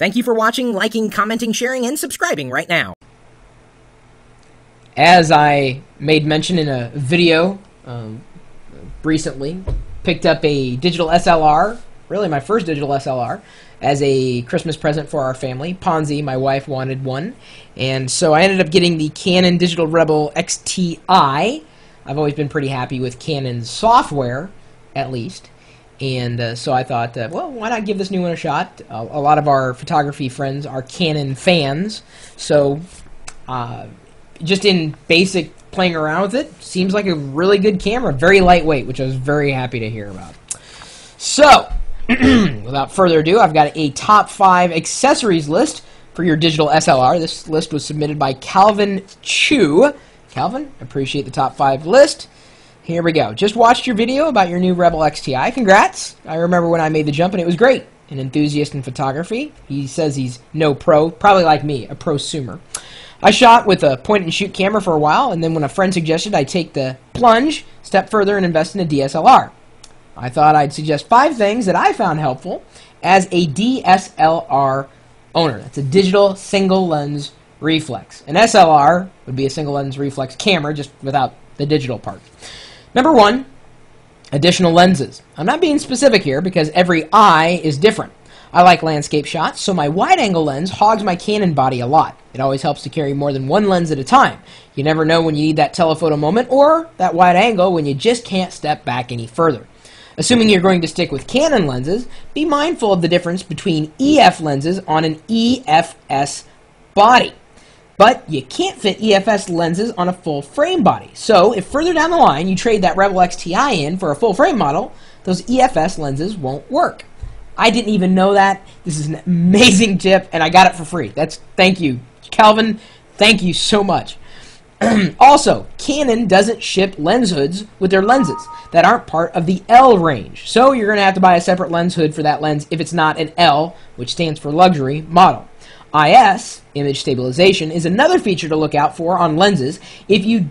Thank you for watching, liking, commenting, sharing, and subscribing right now. As I made mention in a video recently, picked up a digital SLR, really my first digital SLR, as a Christmas present for our family. Ponzi, my wife, wanted one, and so I ended up getting the Canon Digital Rebel XTI. I've always been pretty happy with Canon software, at least. And so I thought, well, why not give this new one a shot? A lot of our photography friends are Canon fans, so just in basic playing around with it, seems like a really good camera, very lightweight, which I was very happy to hear about. So, without further ado, I've got a top 5 accessories list for your digital SLR. This list was submitted by Calvin Chu. Calvin, appreciate the top 5 list. Here we go. Just watched your video about your new Rebel XTI. Congrats. I remember when I made the jump and it was great. An enthusiast in photography. He says he's no pro, probably like me, a prosumer. I shot with a point-and-shoot camera for a while, and then when a friend suggested I take the plunge, step further and invest in a DSLR. I thought I'd suggest 5 things that I found helpful as a DSLR owner. That's a digital single-lens reflex. An SLR would be a single-lens reflex camera, just without the digital part. Number 1, additional lenses. I'm not being specific here because every eye is different. I like landscape shots, so my wide-angle lens hogs my Canon body a lot. It always helps to carry more than one lens at a time. You never know when you need that telephoto moment or that wide angle when you just can't step back any further. Assuming you're going to stick with Canon lenses, be mindful of the difference between EF lenses on an EFS body. But you can't fit EFS lenses on a full-frame body. So if further down the line you trade that Rebel XTI in for a full-frame model, those EFS lenses won't work. I didn't even know that. This is an amazing tip, and I got it for free. Thank you, Calvin. Thank you so much. Also, Canon doesn't ship lens hoods with their lenses that aren't part of the L range. So you're going to have to buy a separate lens hood for that lens if it's not an L, which stands for luxury, model. IS, image stabilization, is another feature to look out for on lenses if you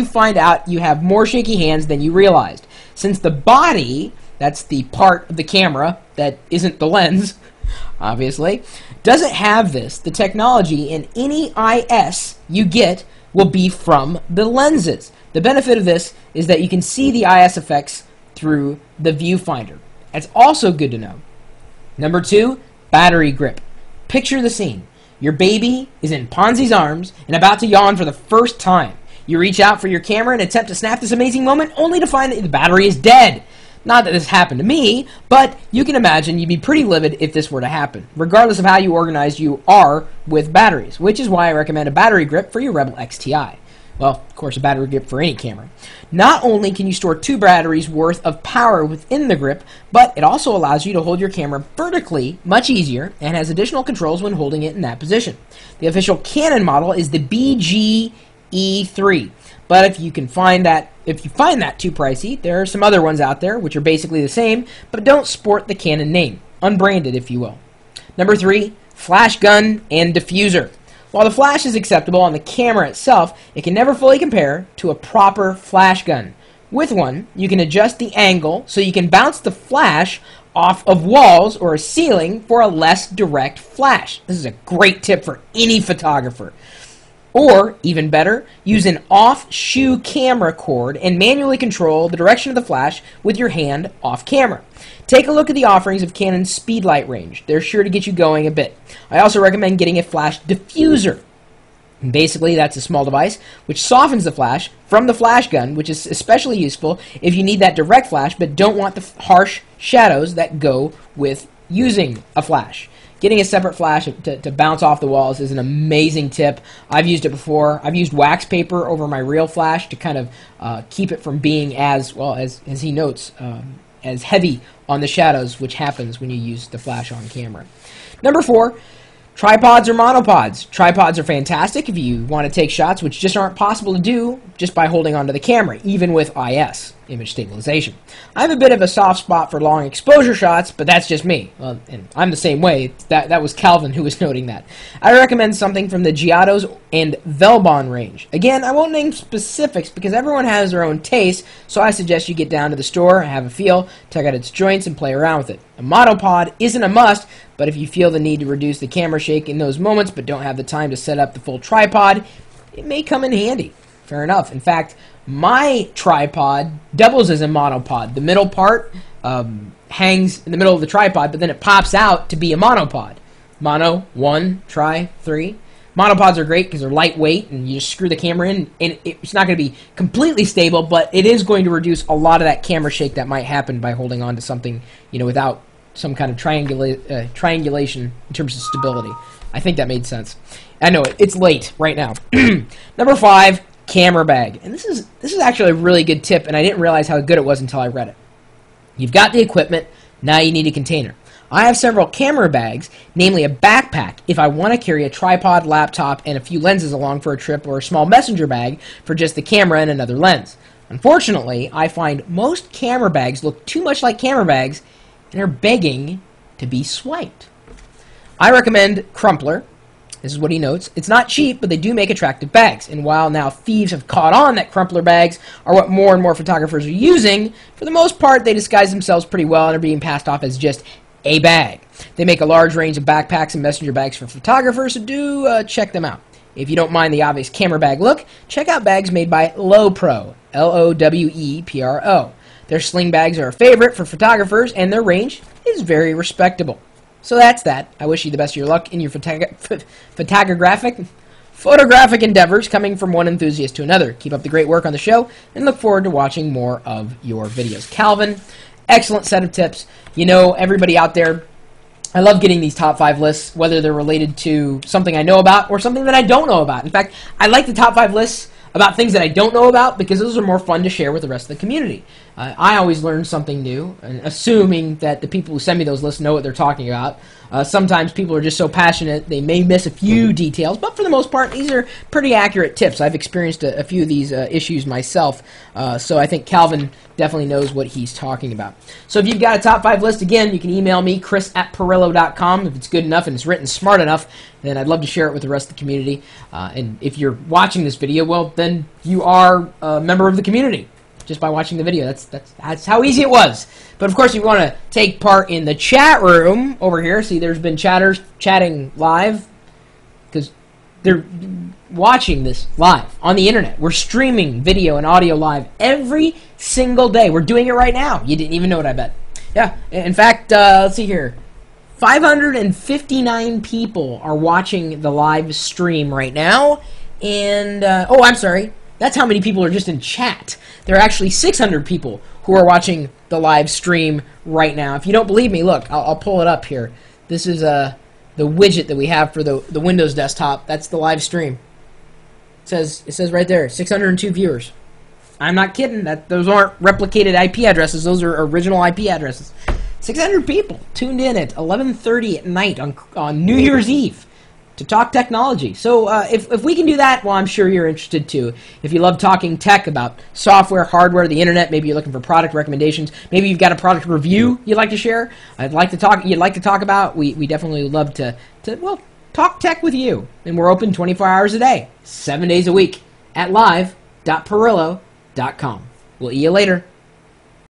find out you have more shaky hands than you realized. Since the body, that's the part of the camera that isn't the lens, obviously, doesn't have this, the technology in any IS you get will be from the lenses. The benefit of this is that you can see the IS effects through the viewfinder. That's also good to know. Number 2, battery grip. Picture the scene. Your baby is in Ponzi's arms and about to yawn for the first time. You reach out for your camera and attempt to snap this amazing moment only to find that the battery is dead. Not that this happened to me, but you can imagine you'd be pretty livid if this were to happen, regardless of how you organized you are with batteries, which is why I recommend a battery grip for your Rebel XTI. Well, of course, a battery grip for any camera. Not only can you store 2 batteries worth of power within the grip, but it also allows you to hold your camera vertically much easier and has additional controls when holding it in that position. The official Canon model is the BG-E3, but if you find that too pricey, there are some other ones out there which are basically the same, but don't sport the Canon name, unbranded if you will. Number 3, flash gun and diffuser. While the flash is acceptable on the camera itself, it can never fully compare to a proper flash gun. With one, you can adjust the angle so you can bounce the flash off of walls or a ceiling for a less direct flash. This is a great tip for any photographer. Or, even better, use an off-shoe camera cord and manually control the direction of the flash with your hand off camera. Take a look at the offerings of Canon's Speedlight range. They're sure to get you going a bit. I also recommend getting a flash diffuser. And basically, that's a small device which softens the flash from the flash gun, which is especially useful if you need that direct flash but don't want the harsh shadows that go with using a flash. Getting a separate flash to bounce off the walls is an amazing tip. I've used it before. I've used wax paper over my real flash to kind of keep it from being as, well, as he notes, as heavy on the shadows, which happens when you use the flash on camera. Number 4, tripods or monopods. Tripods are fantastic if you want to take shots which just aren't possible to do just by holding onto the camera, even with IS. image stabilization. I have a bit of a soft spot for long exposure shots, but that's just me. Well, and I'm the same way. That was Calvin who was noting that. I recommend something from the Giotto's and Velbon range. Again, I won't name specifics because everyone has their own taste, so I suggest you get down to the store, have a feel, check out its joints, and play around with it. A monopod isn't a must, but if you feel the need to reduce the camera shake in those moments but don't have the time to set up the full tripod, it may come in handy. Fair enough. In fact, my tripod doubles as a monopod. The middle part hangs in the middle of the tripod, but then it pops out to be a monopod. Mono, 1, tri, 3. Monopods are great because they're lightweight, and you just screw the camera in, and it's not going to be completely stable, but it is going to reduce a lot of that camera shake that might happen by holding on to something, without some kind of triangulation in terms of stability. I think that made sense. I know it's late right now. Number 5. Camera bag. And this is actually a really good tip, and I didn't realize how good it was until I read it. You've got the equipment, now you need a container. I have several camera bags, namely a backpack if I want to carry a tripod, laptop, and a few lenses along for a trip, or a small messenger bag for just the camera and another lens. Unfortunately, I find most camera bags look too much like camera bags and are begging to be swiped. I recommend Crumpler. This is what he notes. It's not cheap, but they do make attractive bags. And while now thieves have caught on that Crumpler bags are what more and more photographers are using, for the most part, they disguise themselves pretty well and are being passed off as just a bag. They make a large range of backpacks and messenger bags for photographers, so do check them out. If you don't mind the obvious camera bag look, check out bags made by Lowepro, Lowepro. Their sling bags are a favorite for photographers, and their range is very respectable. So that's that. I wish you the best of your luck in your photographic endeavors, coming from one enthusiast to another. Keep up the great work on the show, and look forward to watching more of your videos. Calvin, excellent set of tips. Everybody out there, I love getting these top 5 lists, whether they're related to something I know about or something that I don't know about. In fact, I like the top 5 lists about things that I don't know about because those are more fun to share with the rest of the community. I always learn something new, and assuming that the people who send me those lists know what they're talking about. Sometimes people are just so passionate they may miss a few details, but for the most part, these are pretty accurate tips. I've experienced a few of these issues myself, so I think Calvin definitely knows what he's talking about. So if you've got a top 5 list, again, you can email me, chris@pirillo.com. If it's good enough and it's written smart enough, then I'd love to share it with the rest of the community. And if you're watching this video, well, then you are a member of the community just by watching the video. That's how easy it was. But of course, if you want to take part in the chat room over here, see there's been chatters chatting live because they're watching this live on the internet. We're streaming video and audio live every single day. We're doing it right now. You didn't even know it, I bet. Yeah, in fact, let's see here. 559 people are watching the live stream right now. And, oh, I'm sorry. That's how many people are just in chat. There are actually 600 people who are watching the live stream right now. If you don't believe me, look, I'll pull it up here. This is the widget that we have for the Windows desktop. That's the live stream. It says right there, 602 viewers. I'm not kidding. Those aren't replicated IP addresses. Those are original IP addresses. 600 people tuned in at 11:30 at night on New Year's Eve to talk technology. So if we can do that, well, I'm sure you're interested too. If you love talking tech about software, hardware, the internet, maybe you're looking for product recommendations, maybe you've got a product review you'd like to share, you'd like to talk about, we definitely would love to talk tech with you. And we're open 24 hours a day, 7 days a week at live.pirillo.com. We'll see you later.